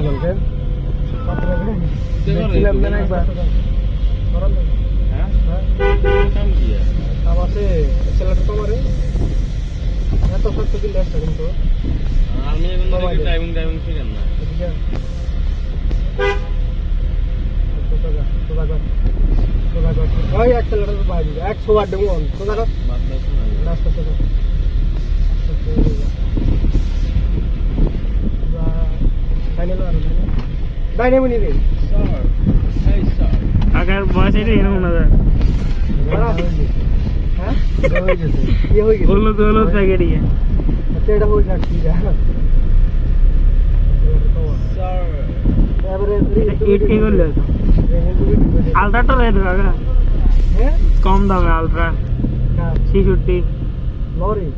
বলছেন দেখছিলাম না একবার হ্যাঁ কাম কি আছে ছেলেটা তো মারে এত সত্য দিলে একটা কিন্তু আমি এখন ড্রাইভিং শিখেন না ওই অ্যাক্সেলারেটর বাইরে 100 ওয়াট দেবো সোজা কর রাস্তা সোজা ডাইনামিক রে স্যার এই স্যার আগার বয়স এটা এরকম না হ্যাঁ হয়ে গেছে কি হয়ে গেছে বললো তো হলো প্যাকেট ইয়ে আচ্ছা এটা হয়ে যাচ্ছে স্যার এবারে এইট কি করলে আলট্রাটা রেট কাকা হ্যাঁ কম দামে আলট্রা 66 লরি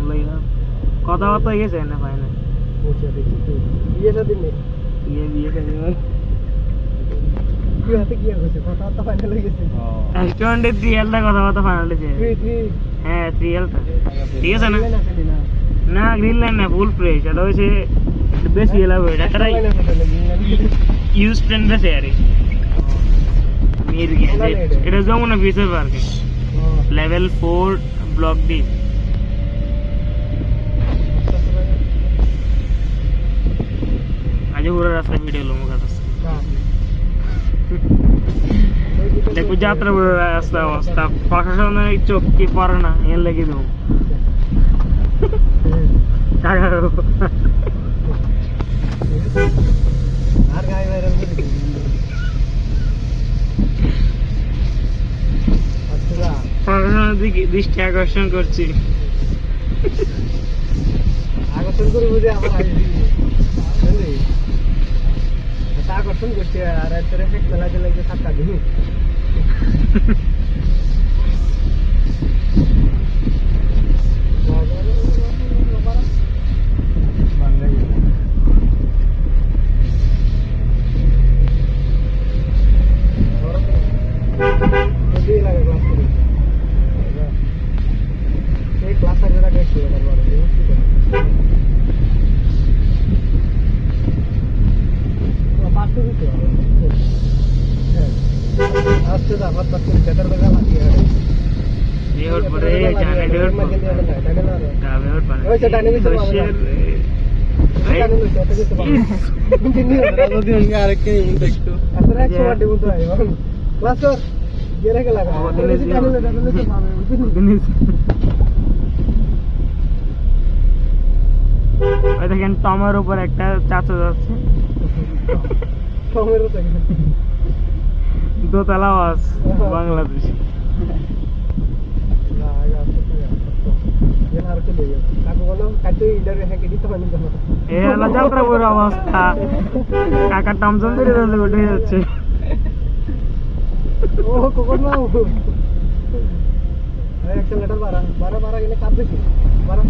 লইয়া কথাবার্তা হয়ে গেছে না ফাইনাল বিয়ে শাদী নেই বিয়ে শাদী কি হাতে কি হয়েছে কথাবার্তা ফাইনাল হয়ে গেছে রেস্টুরেন্টে 3Lটা কথাবার্তা ফাইনাল হয়েছে 3 হ্যাঁ 3Lটা ঠিক আছে না না গ্রিন লাইন না ফুল ফ্রেশ এটা হচ্ছে বেশি এলাও এটা তারা ইউজ ট্রেন্ড আছে আরে মিরগে এটা যমুনা ফিচার পার্কে লেভেল 4 ব্লক ডি आज पूरा रास्ता वीडियो लो मुझे देखो यात्रा पूरा रास्ता वास्ता प्रशासन ने चौक की पार ना ये लगी दो क्या करो हर गाय में रंग अच्छा प्रशासन दृष्टि आकर्षण करছি আকর্ষণ করে বুঝে আমার আকর্ষণ করছে আর এতরে খেলা লাগে সাতটা দিন ক্লাস আস্তে দাবাত বাত করে চাদর লাগা লাগি আর ये और बड़े जाने दे और दावे और बने ओए डायनामिक से कंटिन्यू करो दिन यार के देखतो अतरा 100 वाट देबो आए क्लास कर ये रे के लगा ওই দেখেন টমের উপর একটা চাচা যাচ্ছে টমের উপর দোতলা বাস বাংলাদেশ যাত্রা পুরো অবস্থা কাকার টমসন ধরে উঠে যাচ্ছে ও কোকর না লেটার বারা বারা বারা গেলে কাপ দেখি বারা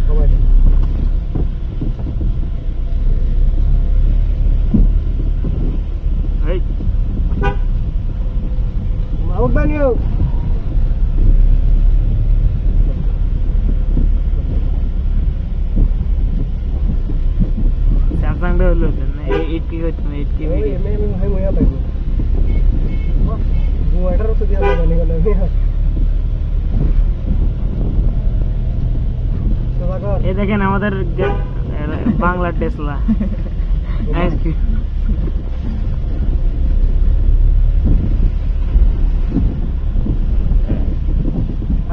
কমাই এই মাউট বানিও Samsung টা হলো না 8K হচ্ছে 8K এই ভাই ময়া লাগবে वो 1800 दिया लगाने का नहीं है এই দেখেন আমাদের বাংলা টেসলা আইসক্রিম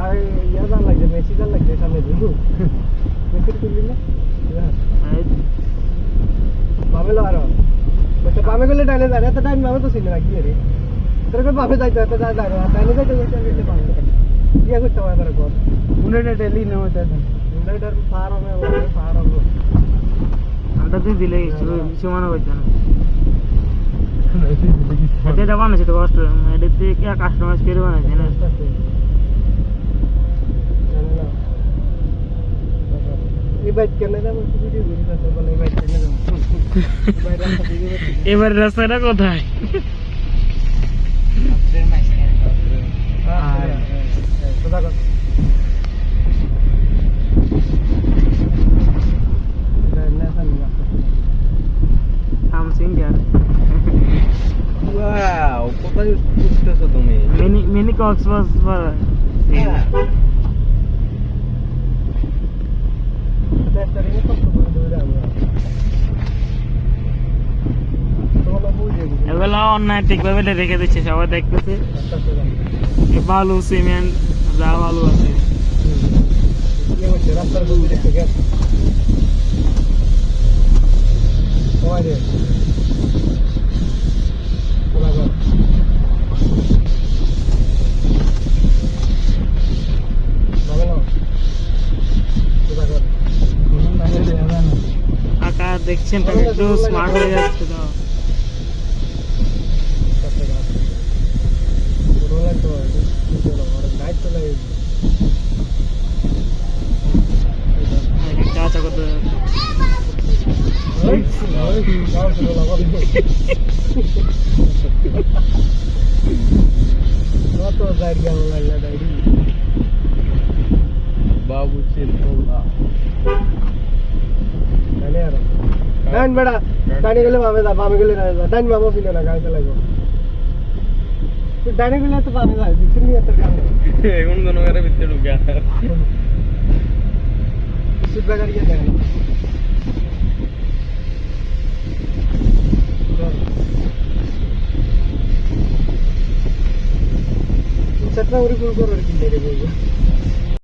আর ইয়াদা লাগবে মেসিদা লাগবে সামনে দিলু মেসি তুললি না বামেলো আর বসে বামে গেলে ডাইনে দাঁড়া এত টাইম বামে তো ছিল না কি রে তোর কো বামে যাইতো এত দাঁড়া ডাইনে যাইতো বসে গেলে বামে কি করতে হয় আমার কর উন্নটা টেলি না হতে উন্নটার ফার্ম হবে ফার্ম আমরা তো দিলে সমান হইতো না এটা দাও না সেটা কষ্ট এটা তে কি কাস্টমাইজ করে বানাইছে না এই বাইক কেনে যাবো ভিডিও করি না তো বলে এই বাইক কেনে যাবো এবার রাস্তাটা কোথায় আপনি মাইস কেন আর কোথা কোথা না না কক্সবাজার Testarine কত করে ধরে আমরা তোমরা বুঝে বুঝে এগুলো অনৈতিক ভাবে রেখে দিচ্ছে, সবাই দেখতেছে। এই বালু সিমেন্ট যা বালু আছে ये হচ্ছে রাস্তার উপরে দেখতে গেছ ওই রে বরাবর বরাবর বরাবর কোন নামে দেয়া না আকা দেখছেন একটু স্মার্ট হয়ে যাচ্ছে তো। রোলার তো চলো আর লাইট তো লাগে চাচা কত ওই গাও চলো লাগো কত জায়গা লাগলা দাইরি বাবু চিল্লা তাহলে আর ডান বেড়া ডানে গেলে বামে গেলে না ডান বামও ফিলে না গাড়ি চালাইবো ডানে গেলে তো বামে যায় দিচ্ছি নিয়ে তোর কাম এখন কোনো করে ভিতরে ঢুকে সিট বাগার গিয়ে দেখেন সেটা ওরি ফুল করে কিনে রে